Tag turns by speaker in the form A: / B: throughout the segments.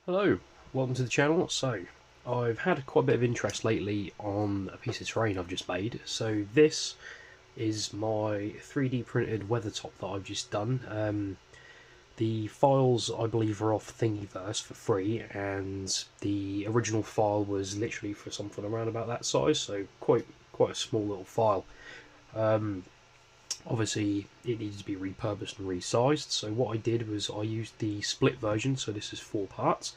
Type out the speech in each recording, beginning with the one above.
A: Hello, welcome to the channel. So, I've had quite a bit of interest lately on a piece of terrain I've just made. So this is my 3D printed Weathertop that I've just done. The files I believe are off Thingiverse for free, and the original file was literally for something around about that size, so quite a small little file. Obviously it needs to be repurposed and resized, so what I did was I used the split version, so this is 4 parts.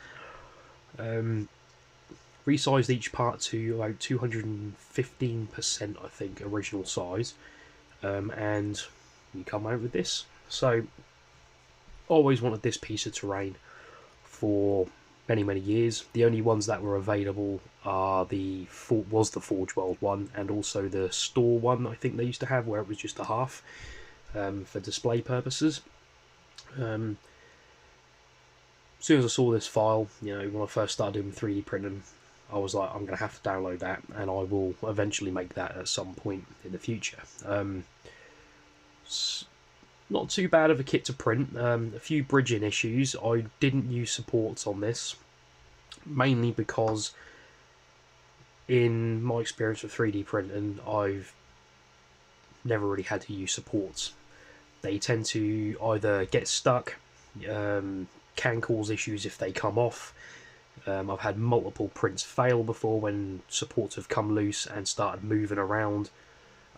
A: Resized each part to about 215%, I think, original size, and you come out with this. So I always wanted this piece of terrain for many years. The only ones that were available are the Forge World one, and also the store one I think they used to have, where it was just a half for display purposes. As soon as I saw this file, when I first started doing 3D printing, I was like, I'm going to have to download that, and I will eventually make that at some point in the future. Not too bad of a kit to print. A few bridging issues. I didn't use supports on this, mainly because in my experience with 3D printing, I've never really had to use supports. They tend to either get stuck, can cause issues if they come off. I've had multiple prints fail before when supports have come loose and started moving around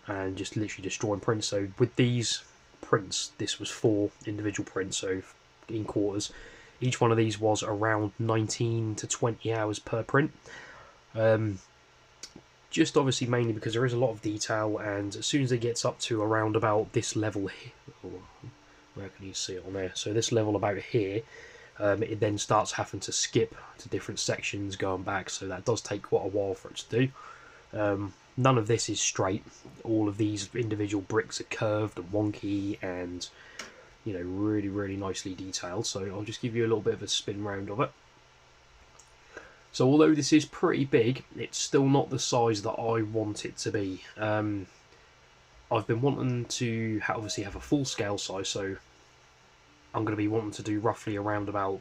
A: and just literally destroying prints. So with these prints, this was 4 individual prints, so in quarters. Each one of these was around 19 to 20 hours per print. Just obviously mainly because there is a lot of detail, and as soon as it gets up to around about this level here, where can you see it on there? So this level about here, it then starts having to skip to different sections going back, so that does take quite a while for it to do. None of this is straight. All of these individual bricks are curved and wonky and really nicely detailed, so I'll just give you a little bit of a spin round of it. So although this is pretty big, it's still not the size that I want it to be. I've been wanting to obviously have a full scale size, so I'm going to be wanting to do roughly around about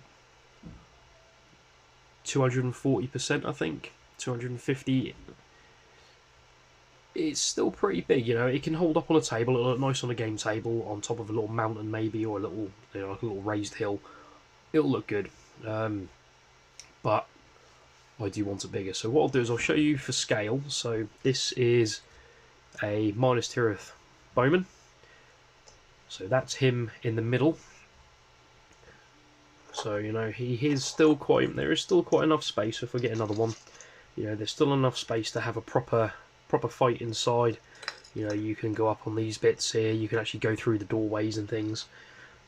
A: 240%, I think, 250. It's still pretty big, it can hold up on a table. It'll look nice on a game table, on top of a little mountain maybe, or a little, like a little raised hill. It'll look good, but I do want it bigger. So what I'll do is I'll show you for scale. So this is a Minas Tirith bowman. So that's him in the middle. So he is still quite. There is still quite enough space. If I get another one, there's still enough space to have a proper fight inside. You can go up on these bits here. You can actually go through the doorways and things.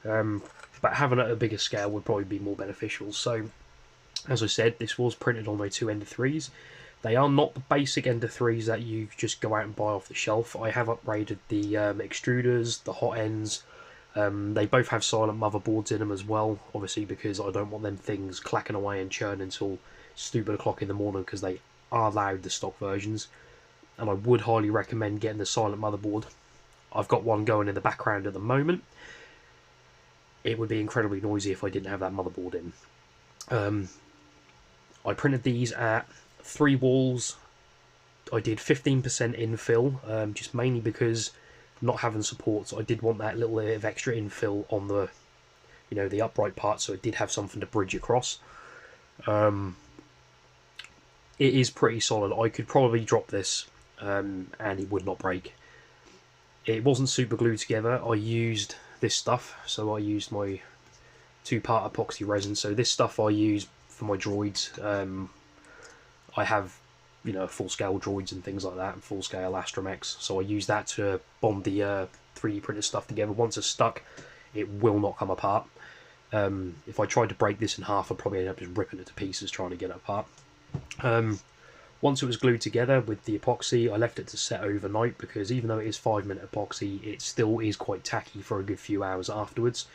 A: But having it at a bigger scale would probably be more beneficial. So, as I said, this was printed on my 2 Ender 3s. They are not the basic Ender 3s that you just go out and buy off the shelf. I have upgraded the extruders, the hot ends. They both have silent motherboards in them as well, obviously because I don't want them things clacking away and churning until stupid o'clock in the morning, because they are loud, the stock versions. And I would highly recommend getting the silent motherboard. I've got one going in the background at the moment. It would be incredibly noisy if I didn't have that motherboard in. I printed these at 3 walls. I did 15% infill, just mainly because not having supports, I did want that little bit of extra infill on the, the upright part, so it did have something to bridge across. It is pretty solid. I could probably drop this, and it would not break. It wasn't super glued together. I used this stuff, so I used my 2-part epoxy resin. So this stuff I use for my droids. I have full-scale droids and things like that, and full-scale Astromechs, so I use that to bond the 3D printed stuff together. Once it's stuck, it will not come apart. If I tried to break this in half, I'd probably end up just ripping it to pieces trying to get it apart. Once it was glued together with the epoxy, I left it to set overnight, because even though it is 5-minute epoxy, it still is quite tacky for a good few hours afterwards.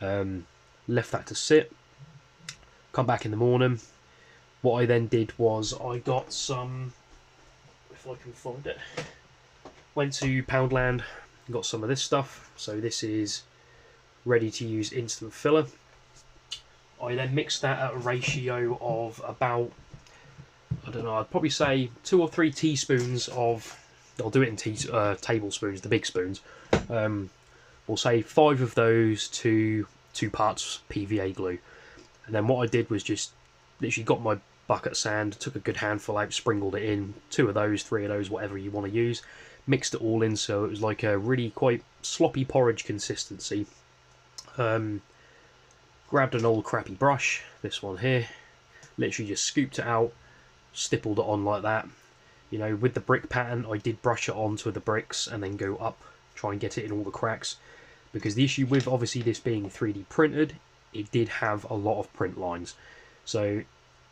A: Left that to sit, come back in the morning. What I then did was I got some, if I can find it, went to Poundland, got some of this stuff. So this is ready to use instant filler. I then mixed that at a ratio of about, I don't know, I'd probably say 2 or 3 teaspoons of, I'll do it in tablespoons, the big spoons. We'll say 5 of those to 2 parts PVA glue. And then what I did was just literally got my bucket of sand, took a good handful out, sprinkled it in, 2 of those, 3 of those, whatever you want to use, mixed it all in so it was like a really quite sloppy porridge consistency. Grabbed an old crappy brush, this one here, literally just scooped it out, stippled it on like that. You know, with the brick pattern, I did brush it onto the bricks and then go up, try and get it in all the cracks. Because the issue with obviously this being 3D printed, it did have a lot of print lines. So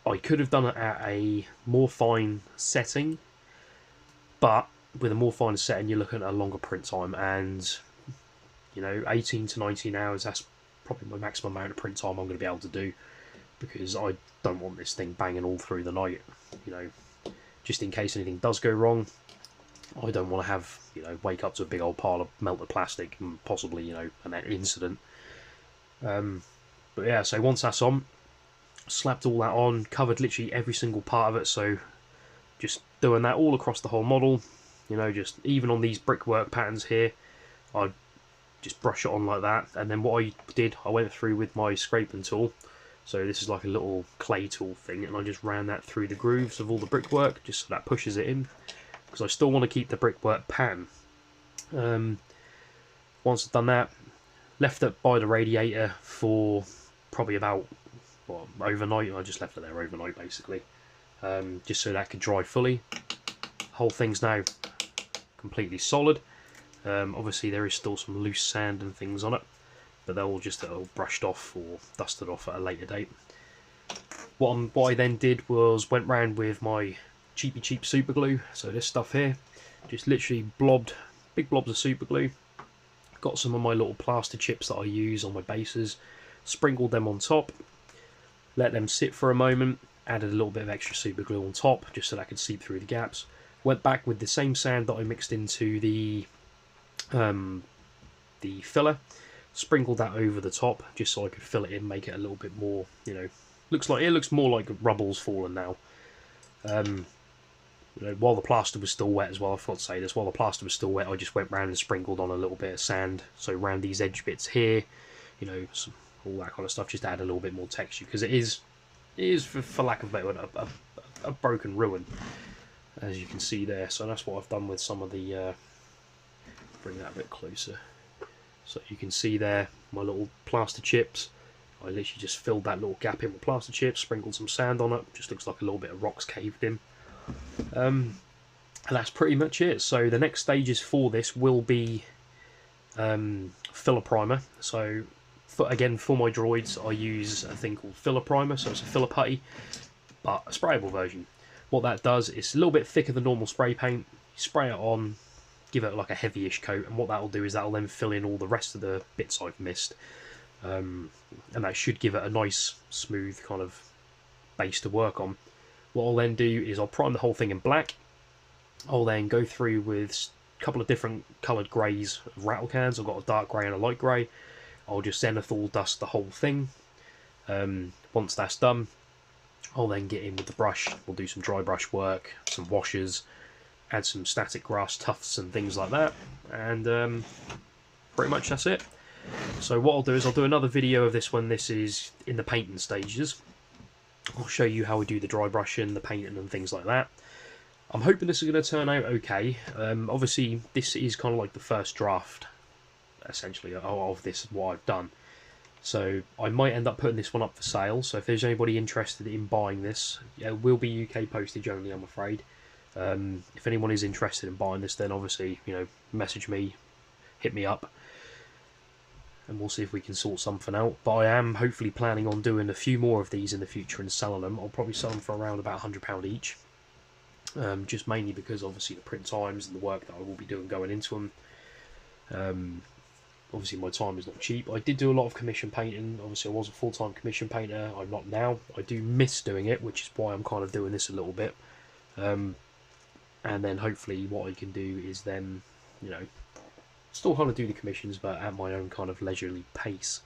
A: I could have done it at a more fine setting, but with a more fine setting, you're looking at a longer print time, and you know, 18 to 19 hours, that's probably my maximum amount of print time I'm going to be able to do, because I don't want this thing banging all through the night, you know, just in case anything does go wrong. I don't want to have, you know, wake up to a big old pile of melted plastic and possibly, you know, an incident. But yeah, so once that's on, slapped all that on, covered literally every single part of it, so just doing that all across the whole model, you know, just even on these brickwork patterns here, I'd just brush it on like that. And then what I did, I went through with my scraping tool, so this is like a little clay tool thing, and I just ran that through the grooves of all the brickwork, just so that pushes it in, because I still want to keep the brickwork pattern. Once I've done that, left it by the radiator for probably about, well, overnight. I just left it there overnight basically, just so that could dry fully. Whole thing's now completely solid. Obviously there is still some loose sand and things on it, but they're all just brushed off or dusted off at a later date. What I then did was went round with my cheap super glue, so this stuff here, just literally big blobs of super glue, got some of my little plaster chips that I use on my bases, sprinkled them on top, let them sit for a moment, added a little bit of extra super glue on top just so that I could seep through the gaps, went back with the same sand that I mixed into the filler, sprinkled that over the top just so I could fill it in, make it a little bit more, you know, it looks more like Rubble's fallen now. You know, while the plaster was still wet as well, I forgot to say this, while the plaster was still wet, I just went round and sprinkled on a little bit of sand, so around these edge bits here, you know, all that kind of stuff, just to add a little bit more texture, because it is for lack of a better word, a broken ruin, as you can see there. So that's what I've done with some of the, bring that a bit closer, so you can see there my little plaster chips. I literally just filled that little gap in with plaster chips, sprinkled some sand on it, just looks like a little bit of rocks caved in. And that's pretty much it. So the next stages for this will be filler primer. So for my droids, I use a thing called filler primer, so it's a filler putty, but a sprayable version. What that does is it's a little bit thicker than normal spray paint. You spray it on, give it like a heavyish coat, and what that will do is that will then fill in all the rest of the bits I've missed, and that should give it a nice smooth kind of base to work on. What I'll then do is I'll prime the whole thing in black. I'll then go through with a couple of different coloured greys of rattle cans. I've got a dark grey and a light grey. I'll just zenithal dust the whole thing. Once that's done, I'll then get in with the brush. We'll do some dry brush work, some washes, add some static grass tufts and things like that, and pretty much that's it. So what I'll do is I'll do another video of this when this is in the painting stages. I'll show you how we do the dry brushing, the painting and things like that. I'm hoping this is going to turn out okay. Obviously this is kind of like the first draft essentially of this, what I've done. So I might end up putting this one up for sale, so if there's anybody interested in buying this, it will be UK postage only, I'm afraid. If anyone is interested in buying this, then obviously, you know, message me, hit me up, and we'll see if we can sort something out. But I am hopefully planning on doing a few more of these in the future and selling them. I'll probably sell them for around about £100 each, just mainly because obviously the print times and the work that I will be doing going into them. Obviously my time is not cheap. I did do a lot of commission painting. Obviously I was a full-time commission painter. I'm not now. I do miss doing it, which is why I'm kind of doing this a little bit. And then hopefully what I can do is then, you know, still kind of do the commissions, but at my own kind of leisurely pace.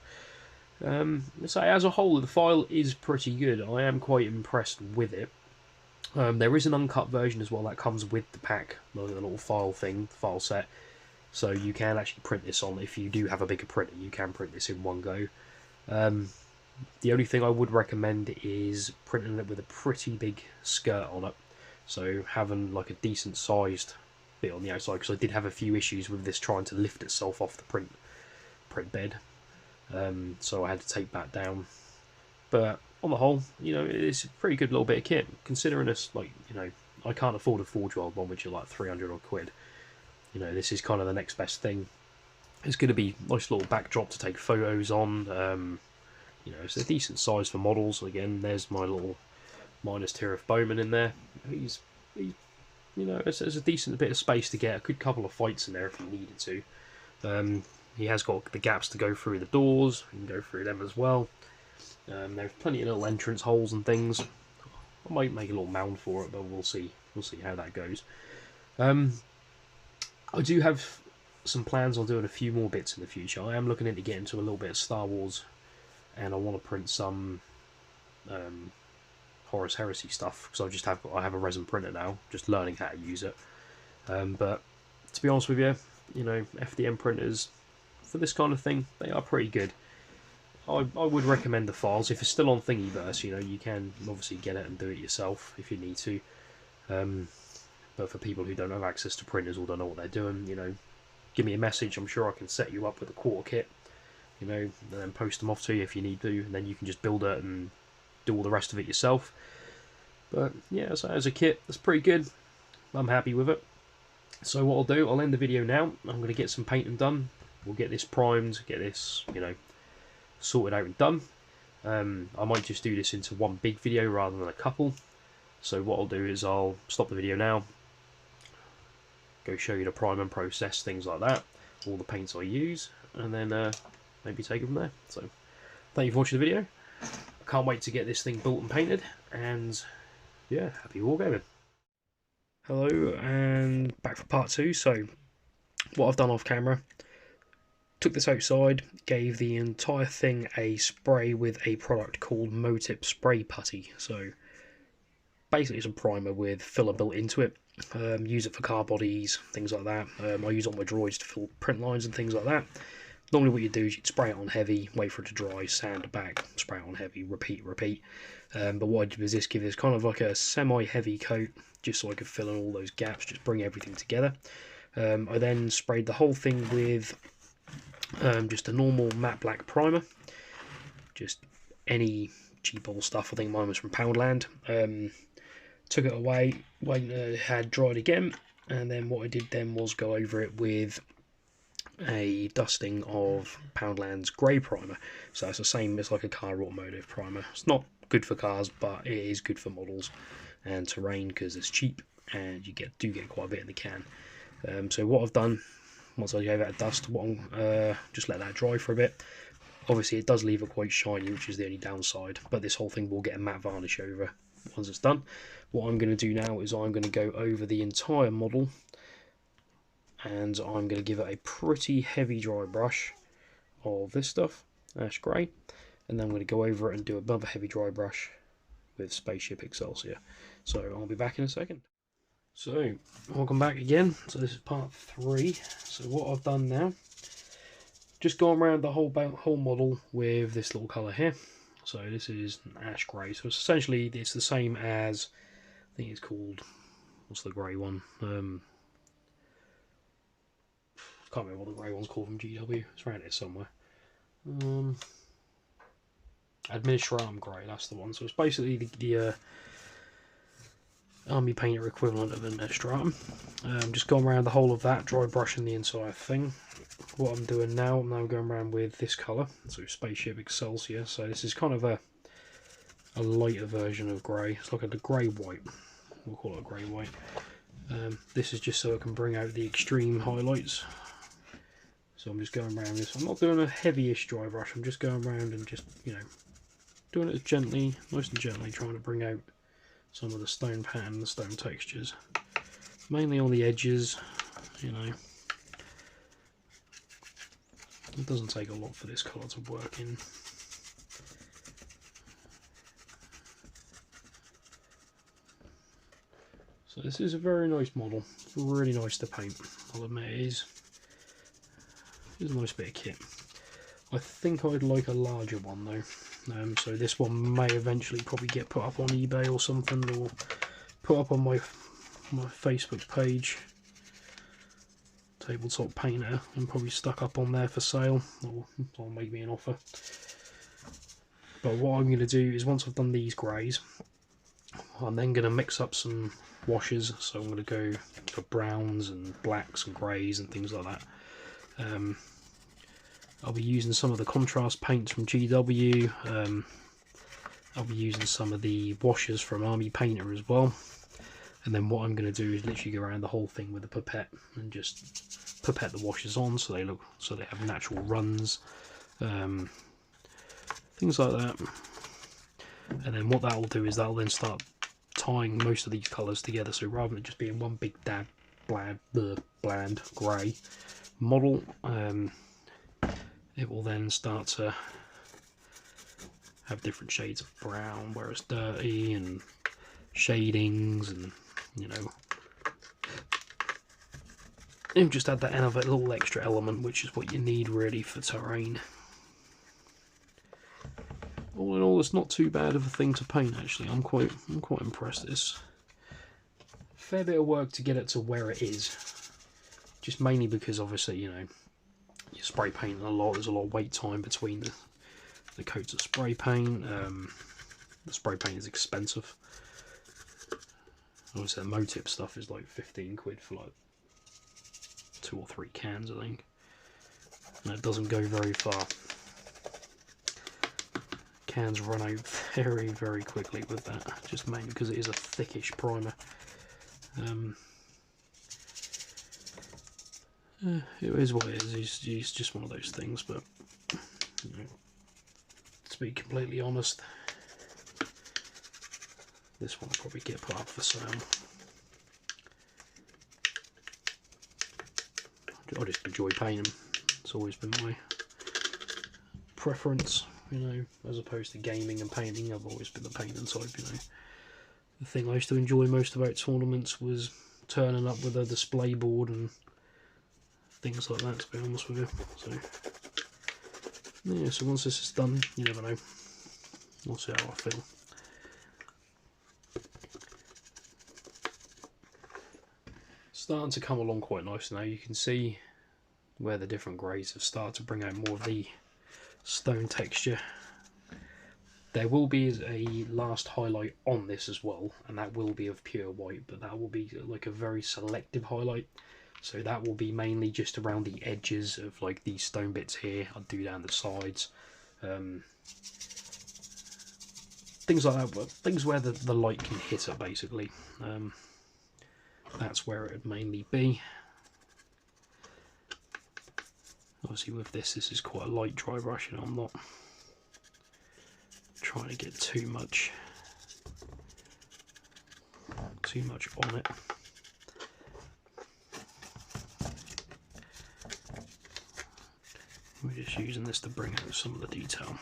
A: So as a whole, the file is pretty good. I am quite impressed with it. There is an uncut version as well that comes with the pack, the little file set. So you can actually print this on. If you do have a bigger printer, you can print this in one go. The only thing I would recommend is printing it with a pretty big skirt on it. So having like a decent sized bit on the outside, because I did have a few issues with this trying to lift itself off the print bed. So I had to take that down. But on the whole, you know, it's a pretty good little bit of kit. Considering this, like, you know, I can't afford a 4-year-old one, which are like 300 odd quid. You know, this is kind of the next best thing. It's going to be a nice little backdrop to take photos on. You know, it's a decent size for models. Again, there's my little Minus Tirith Bowman in there. He's you know, there's a decent bit of space to get a good couple of fights in there if you needed to. He has got the gaps to go through the doors. You can go through them as well. There's plenty of little entrance holes and things. I might make a little mound for it, but we'll see. We'll see how that goes. I do have some plans on doing a few more bits in the future. I am looking into getting into a little bit of Star Wars, and I want to print some Horus Heresy stuff, because I have a resin printer now, just learning how to use it. But to be honest with you, you know, FDM printers for this kind of thing, they are pretty good. I would recommend the files. If it's still on Thingiverse, you know, you can obviously get it and do it yourself if you need to. But for people who don't have access to printers or don't know what they're doing, you know, give me a message. I'm sure I can set you up with a quarter kit, you know, and then post them off to you if you need to, and then you can just build it and do all the rest of it yourself. But yeah, so as a kit, that's pretty good. I'm happy with it. So what I'll do, I'll end the video now. I'm going to get some painting done. We'll get this primed, get this, you know, sorted out and done. I might just do this into one big video rather than a couple. So what I'll do is I'll stop the video now, go show you the prime and process, things like that, all the paints I use, and then maybe take it from there. So thank you for watching the video. I can't wait to get this thing built and painted, and yeah, happy wargaming. Hello, and back for part 2. So what I've done off camera, took this outside, gave the entire thing a spray with a product called Motip Spray Putty. So basically it's a primer with filler built into it. Use it for car bodies, things like that. I use it on my droids to fill print lines and things like that. Normally what you do is you'd spray it on heavy, wait for it to dry, sand it back, spray it on heavy, repeat. But what I did was give this kind of like a semi-heavy coat, just so I could fill in all those gaps, just bring everything together. I then sprayed the whole thing with just a normal matte black primer, just any cheap old stuff. I think mine was from Poundland. Took it away, waited it had dried again, and then what I did then was go over it with a dusting of Poundland's grey primer. So it's the same as like a car automotive primer. It's not good for cars, but it is good for models and terrain because it's cheap and you do get quite a bit in the can. So what I've done, once I gave it a dust, just let that dry for a bit. Obviously it does leave it quite shiny, which is the only downside, but this whole thing will get a matte varnish over once it's done. What I'm going to do now is I'm going to go over the entire model, and I'm going to give it a pretty heavy dry brush of this stuff, ash grey, and then I'm going to go over it and do another heavy dry brush with Spaceship Excelsior. So I'll be back in a second. So welcome back again. So this is part 3. So what I've done now, just gone around the whole model with this little colour here. So this is ash grey. So it's essentially it's the same as, I think it's called, what's the grey one? Can't remember what the grey one's called from GW. It's around here somewhere. Administratum grey, that's the one. So it's basically the army painter equivalent of Administratum. Just going around the whole of that, dry brushing the entire thing. What I'm doing now, I'm now going around with this colour, so Spaceship Excelsior. So this is kind of a lighter version of grey. It's like a grey white. We'll call it a grey white. This is just so I can bring out the extreme highlights. So I'm just going around this. I'm not doing a heavyish dry brush. I'm just going around and just, you know, doing it gently, nice and gently, trying to bring out some of the stone pattern and the stone textures. Mainly on the edges, you know. It doesn't take a lot for this colour to work in. So this is a very nice model. It's really nice to paint, I'll admit it is. It's a nice bit of kit. I think I'd like a larger one though. So this one may eventually probably get put up on eBay or something, or put up on my Facebook page, Tabletop Painter, and probably stuck up on there for sale, or make me an offer. But what I'm going to do is, once I've done these greys, I'm then going to mix up some washes. So I'm going to go for browns and blacks and greys and things like that. I'll be using some of the contrast paints from GW. I'll be using some of the washes from Army Painter as well. And then what I'm going to do is literally go around the whole thing with a pipette and just pipette the washes on so they have natural runs, things like that. And then what that will do is that'll then start tying most of these colours together. So rather than just being one big bland grey model, it will then start to have different shades of brown where it's dirty, and shadings, and you know, and just add that other little extra element, which is what you need really for terrain. All in all, it's not too bad of a thing to paint actually. I'm quite impressed. It's a fair bit of work to get it to where it is, just mainly because obviously, you know, you spray painting a lot. There's a lot of wait time between the coats of spray paint. The spray paint is expensive. Obviously the Motip stuff is like 15 quid for like 2 or 3 cans, I think. And it doesn't go very far. Cans run out very, very quickly with that, just mainly because it is a thickish primer. It is what it is. It's just one of those things. But you know, to be completely honest, this one will probably get put up for sale. I just enjoy painting. It's always been my preference, you know, as opposed to gaming and painting. I've always been the painting type, you know. The thing I used to enjoy most about tournaments was turning up with a display board and things like that, to be honest with you. So yeah, so once this is done, you never know, we'll see how I feel. Starting to come along quite nice now. You can see where the different greys have started to bring out more of the stone texture. There will be a last highlight on this as well, and that will be of pure white, but that will be like a very selective highlight. So that will be mainly just around the edges of like these stone bits here. I'll do down the sides, things like that, but things where the light can hit it basically. That's where it would mainly be. Obviously with this is quite a light dry brush, and I'm not trying to get too much on it. We're just using this to bring out some of the detail.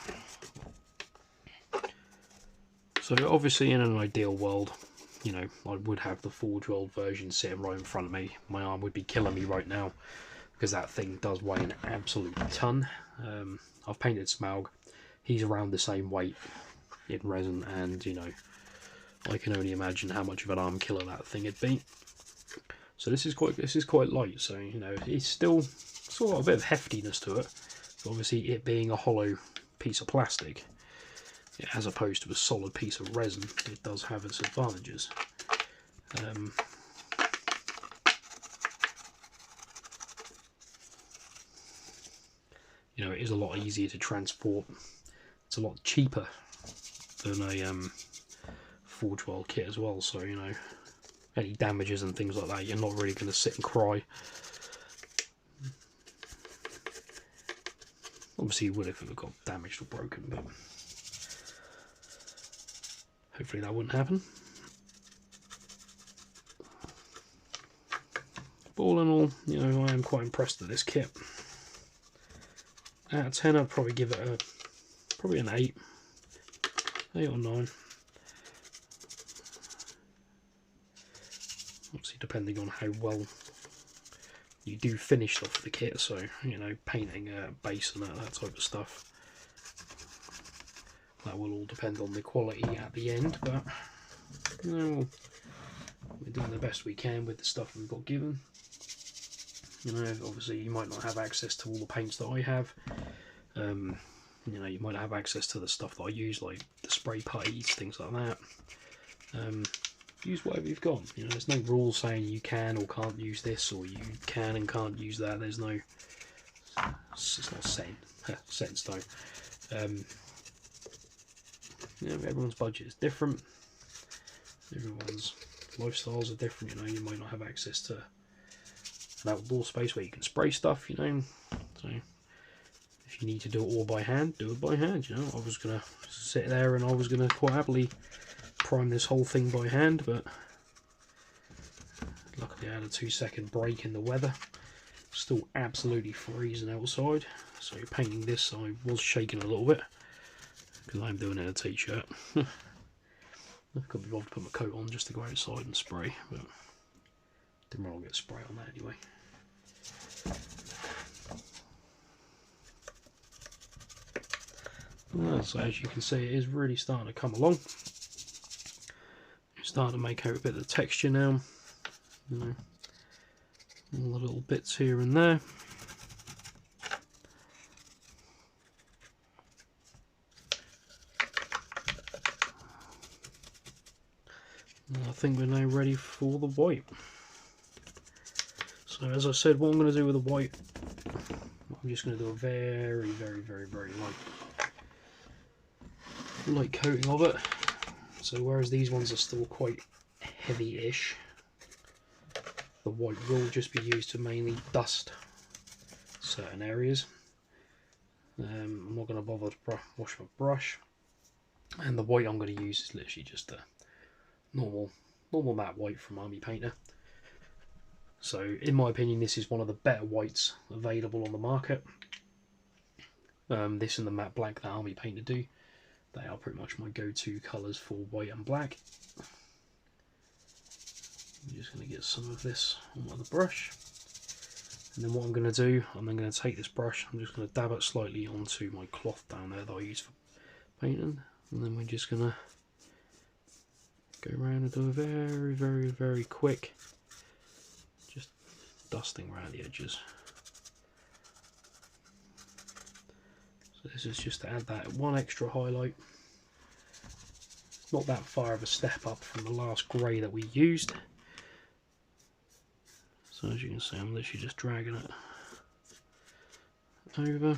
A: So obviously in an ideal world, you know, I would have the Forge World version sitting right in front of me. My arm would be killing me right now because that thing does weigh an absolute ton. I've painted Smaug. He's around the same weight in resin, and you know, I can only imagine how much of an arm killer that thing would be. So this is quite light. So you know, it's still got a bit of heftiness to it. But obviously, it being a hollow piece of plastic, as opposed to a solid piece of resin, it does have its advantages. You know, it is a lot easier to transport. It's a lot cheaper than a Forge World kit as well. So you know, any damages and things like that, you're not really going to sit and cry. Obviously you would if it got damaged or broken, but hopefully that wouldn't happen. But all in all, you know, I am quite impressed with this kit. Out of 10, I'd probably give it probably an 8 or 9. obviously depending on how well you do finish off the kit, so you know, painting a base and that type of stuff, that will all depend on the quality at the end. But you know, we're doing the best we can with the stuff we've got given. You know, obviously you might not have access to all the paints that I have. You know, you might have access to the stuff that I use, like the spray putties, things like that. Use whatever you've got. You know, there's no rules saying you can or can't use this, or you can and can't use that. There's no, it's not set in stone. You know, everyone's budget is different. Everyone's lifestyles are different. You know, you might not have access to an outdoor space where you can spray stuff. You know, so if you need to do it all by hand, do it by hand. You know, I was gonna sit there and I was gonna quite happily prime this whole thing by hand, but luckily I had a 2-second break in the weather. Still absolutely freezing outside, so painting this I was shaking a little bit because I'm doing it in a t-shirt. I couldn't be bothered to put my coat on just to go outside and spray, but didn't really get spray on that anyway. Well, so as you can see, it is really starting to come along. Starting to make out a bit of the texture now. You know, all the little bits here and there. And I think we're now ready for the white. So as I said, what I'm going to do with the white, I'm just going to do a very light coating of it. So whereas these ones are still quite heavy-ish, the white will just be used to mainly dust certain areas. I'm not going to bother to wash my brush, and the white I'm going to use is literally just a normal matte white from Army Painter. So in my opinion, this is one of the better whites available on the market. This and the matte black that Army Painter do, they are pretty much my go-to colours for white and black. I'm just going to get some of this on the brush, and then what I'm going to do, I'm then going to take this brush, I'm just going to dab it slightly onto my cloth down there that I use for painting, and then we're just going to go around and do a very quick, just dusting around the edges. So this is just to add that one extra highlight. Not that far of a step up from the last grey that we used. So as you can see, I'm literally just dragging it over.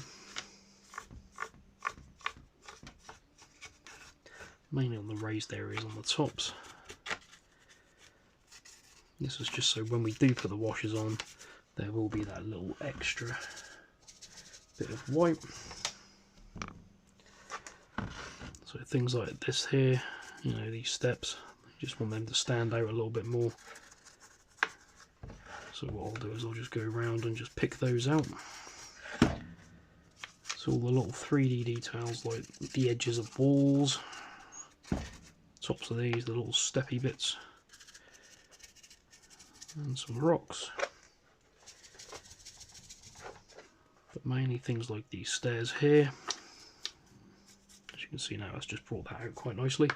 A: Mainly on the raised areas on the tops. This is just so when we do put the washes on, there will be that little extra bit of white. So things like this here, you know, these steps, you just want them to stand out a little bit more. So what I'll do is I'll just go around and just pick those out. So all the little 3D details, like the edges of walls, tops of these, the little steppy bits, and some rocks. But mainly things like these stairs here. As you can see now, that's just brought that out quite nicely.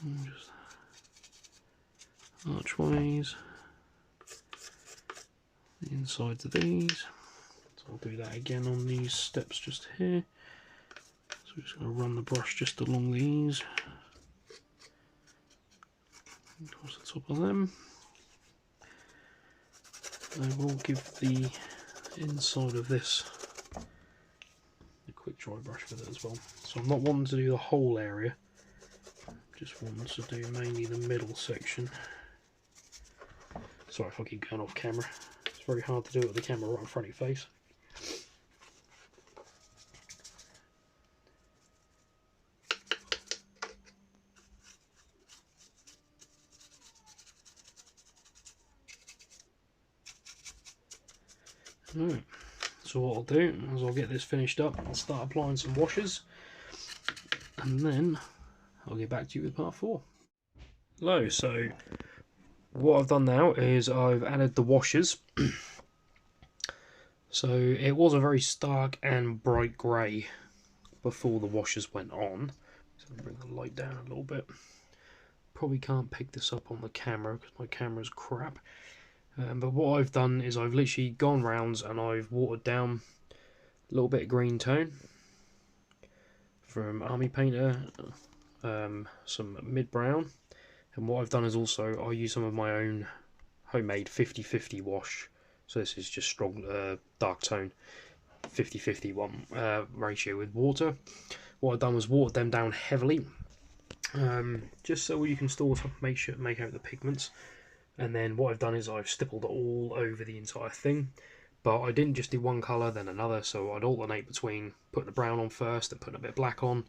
A: And just archways, the insides of these. So I'll do that again on these steps just here. So I'm just going to run the brush just along these, across the top of them. I will give the inside of this a quick dry brush with it as well. So I'm not wanting to do the whole area, just wanting to do mainly the middle section. Sorry if I keep going off camera, it's very hard to do it with the camera right in front of your face. Right, so what I'll do is I'll get this finished up, I'll start applying some washes, and then I'll get back to you with part 4. Hello, so what I've done now is I've added the washers. So it was a very stark and bright grey before the washers went on. So I'll bring the light down a little bit. Probably can't pick this up on the camera because my camera's crap. But what I've done is I've literally gone rounds and I've watered down a little bit of green tone from Army Painter, some mid-brown, and what I've done is also I use some of my own homemade 50-50 wash. So this is just strong dark tone 50-50 one ratio with water. What I've done was watered them down heavily, just so you can still make out the pigments. And then what I've done is I've stippled it all over the entire thing, but I didn't just do one colour then another, so I'd alternate between putting the brown on first and putting a bit of black on,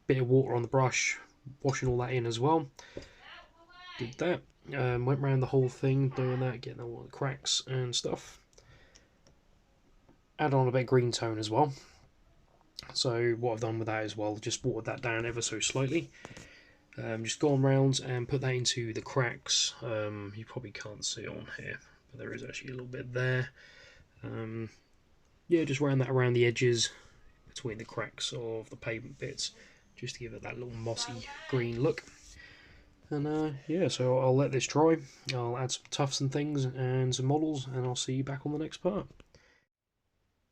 A: bit of water on the brush, washing all that in as well. Did that, went around the whole thing doing that, getting all the cracks and stuff. Add on a bit of green tone as well. So what I've done with that as well, just watered that down ever so slightly. Just gone round and put that into the cracks. You probably can't see on here, but there is actually a little bit there. Yeah, just ran that around the edges between the cracks of the pavement bits, just to give it that little mossy green look. And yeah, so I'll let this dry. I'll add some tufts and things and some models, and I'll see you back on the next part.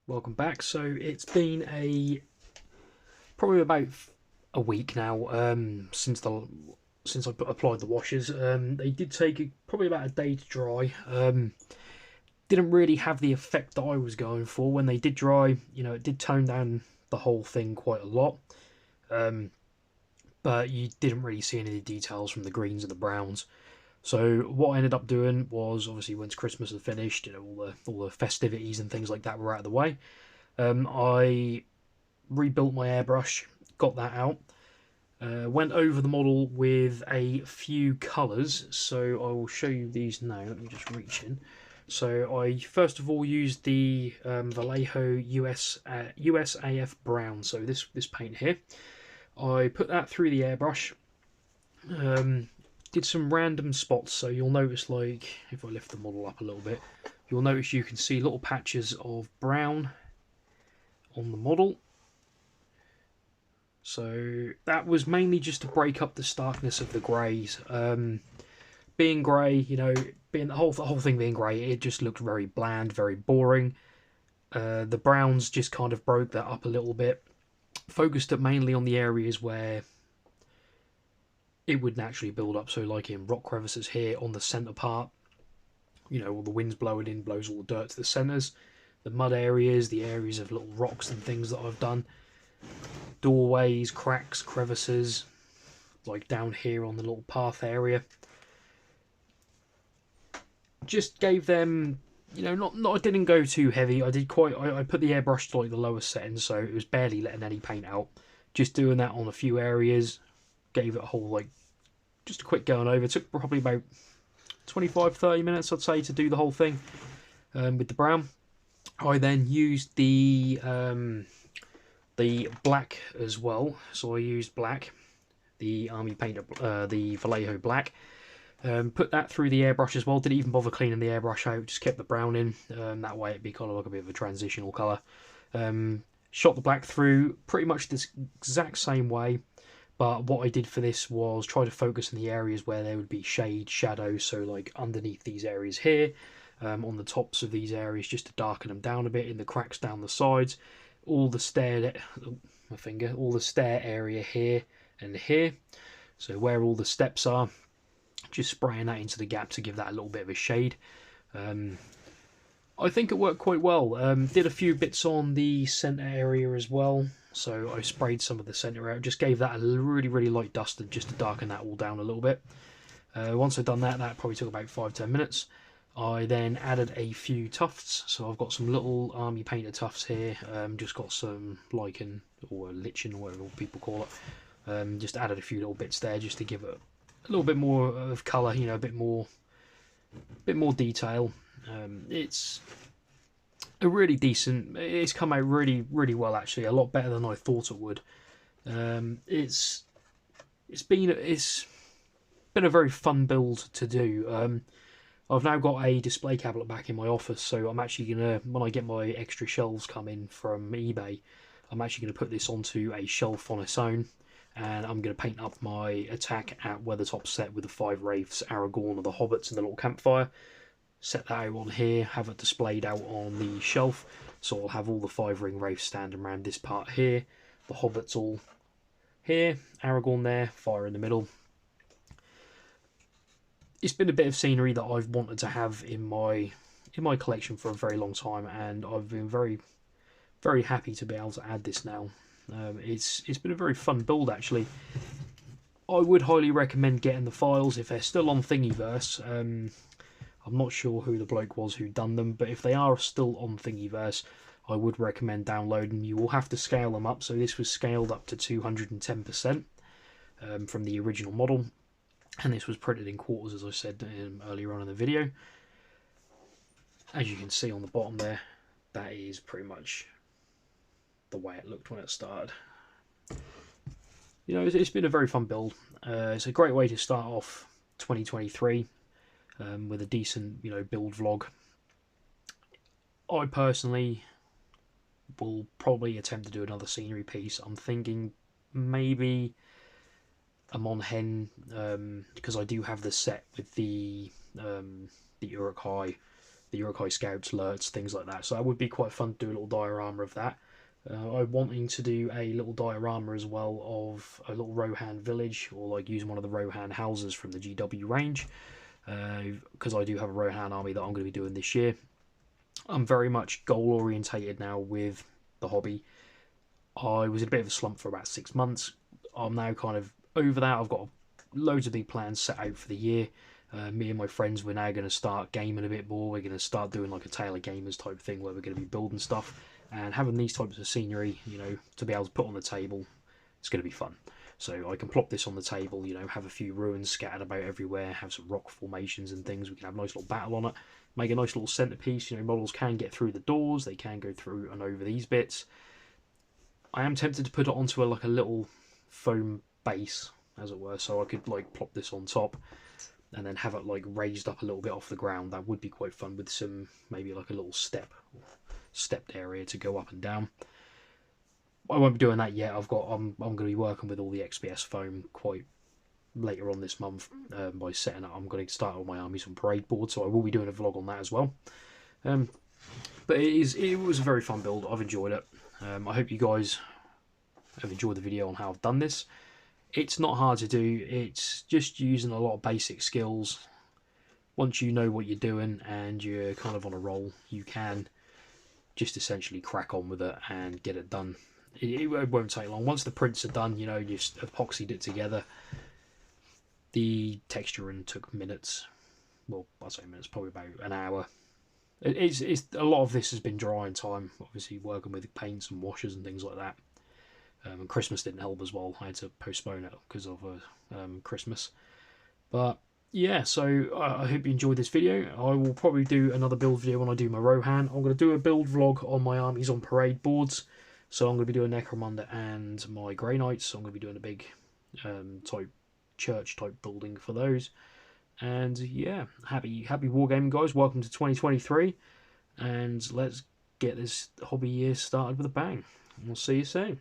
A: Welcome back. So it's been probably about a week now since I applied the washers. They did take probably about a day to dry. Didn't really have the effect that I was going for. When they did dry, you know, it did tone down the whole thing quite a lot, but you didn't really see any of the details from the greens and the browns. So what I ended up doing was, obviously once Christmas had finished, you know, all the festivities and things like that were out of the way, I rebuilt my airbrush, got that out, went over the model with a few colours. So I will show you these now. Let me just reach in. So I first of all used the Vallejo USAF brown. So this paint here, I put that through the airbrush. Did some random spots. So you'll notice, like if I lift the model up a little bit, you'll notice you can see little patches of brown on the model. So that was mainly just to break up the starkness of the greys. Being grey, you know, being the whole thing being grey, it just looked very bland, very boring. The browns just kind of broke that up a little bit. Focused it mainly on the areas where it would naturally build up. So like in rock crevices here on the centre part, you know, all the wind's blowing in, blows all the dirt to the centres. The mud areas, the areas of little rocks and things that I've done. Doorways, cracks, crevices, like down here on the little path area. Just gave them, you know, not I didn't go too heavy. I put the airbrush to like the lowest setting, so it was barely letting any paint out. Just doing that on a few areas, gave it a whole, like, just a quick going over. It took probably about 25-30 minutes, I'd say, to do the whole thing with the brown. I then used the black as well. So I used black, the Army Painter, the Vallejo black. Put that through the airbrush as well. Didn't even bother cleaning the airbrush out, just kept the brown in. That way it'd be kind of like a bit of a transitional colour. Shot the black through pretty much this exact same way, but what I did for this was try to focus in the areas where there would be shade, shadow, so like underneath these areas here, on the tops of these areas, just to darken them down a bit, in the cracks down the sides, all the stair area here and here, so where all the steps are, just spraying that into the gap to give that a little bit of a shade. I think it worked quite well. Did a few bits on the centre area as well, so I sprayed some of the centre out, just gave that a really light dusting just to darken that all down a little bit. Once I'd done that, that probably took about 5-10 minutes. I then added a few tufts, so I've got some little Army Painter tufts here, just got some lichen or lichen or whatever people call it. Just added a few little bits there just to give it a little bit more of colour, you know, a bit more detail. It's a really decent. It's come out really well, actually, a lot better than I thought it would. It's been been a very fun build to do. I've now got a display cabinet back in my office, so I'm actually going to, when I get my extra shelves come in from eBay, I'm actually going to put this onto a shelf on its own, and I'm going to paint up my attack at Weathertop set with the 5 wraiths, Aragorn, and the hobbits, and the little campfire. Set that out on here, have it displayed out on the shelf, so I'll have all the 5 ring wraiths standing around this part here, the hobbits all here, Aragorn there, fire in the middle. It's been a bit of scenery that I've wanted to have in my collection for a very long time, and I've been very, very happy to be able to add this now. It's been a very fun build actually. I would highly recommend getting the files if they're still on Thingiverse. I'm not sure who the bloke was who done them, but if they are still on Thingiverse, I would recommend downloading. You will have to scale them up, so this was scaled up to 210% from the original model. And this was printed in quarters, as I said earlier on in the video. As you can see on the bottom there, that is pretty much the way it looked when it started. You know, it's been a very fun build. It's a great way to start off 2023 with a decent, you know, build vlog. I personally will probably attempt to do another scenery piece. I'm thinking maybe amon hen, because I do have the set with the Uruk-hai Scouts, Lurts, things like that. So that would be quite fun to do a little diorama of that. I'm wanting to do a little diorama as well of a little Rohan village, or like using one of the Rohan houses from the GW range, because I do have a Rohan army that I'm going to be doing this year. I'm very much goal orientated now with the hobby. I was in a bit of a slump for about 6 months. I'm now kind of over that. I've got loads of big plans set out for the year. Me and my friends, we're now going to start gaming a bit more. We're going to start doing like a Tale of Gamers type thing where we're going to be building stuff and having these types of scenery, you know, to be able to put on the table. It's going to be fun. So I can plop this on the table, you know, have a few ruins scattered about everywhere, have some rock formations and things. We can have a nice little battle on it, make a nice little centerpiece. You know, models can get through the doors, they can go through and over these bits. I am tempted to put it onto like a little foam base, as it were, so I could like plop this on top and then have it like raised up a little bit off the ground. That would be quite fun with some, maybe like a little stepped area to go up and down. I won't be doing that yet. I'm going to be working with all the XPS foam quite later on this month by setting up. I'm going to start all my armies on parade board, so I will be doing a vlog on that as well. But it was a very fun build. I've enjoyed it. I hope you guys have enjoyed the video on how I've done this. It's not hard to do. It's just using a lot of basic skills. Once you know what you're doing and you're kind of on a roll, you can just essentially crack on with it and get it done. It won't take long. Once the prints are done, you know, you've epoxied it together. The texturing took minutes. Well, I'd say minutes, probably about an hour. It's a lot of this has been drying time, obviously working with paints and washes and things like that. And Christmas didn't help as well. I had to postpone it because of Christmas. But yeah, so I hope you enjoyed this video. I will probably do another build video when I do my Rohan. I'm going to do a build vlog on my armies on parade boards. So I'm going to be doing Necromunda and my Grey Knights. So I'm going to be doing a big type church type building for those. And yeah, happy wargaming, guys. Welcome to 2023, and let's get this hobby year started with a bang. We'll see you soon.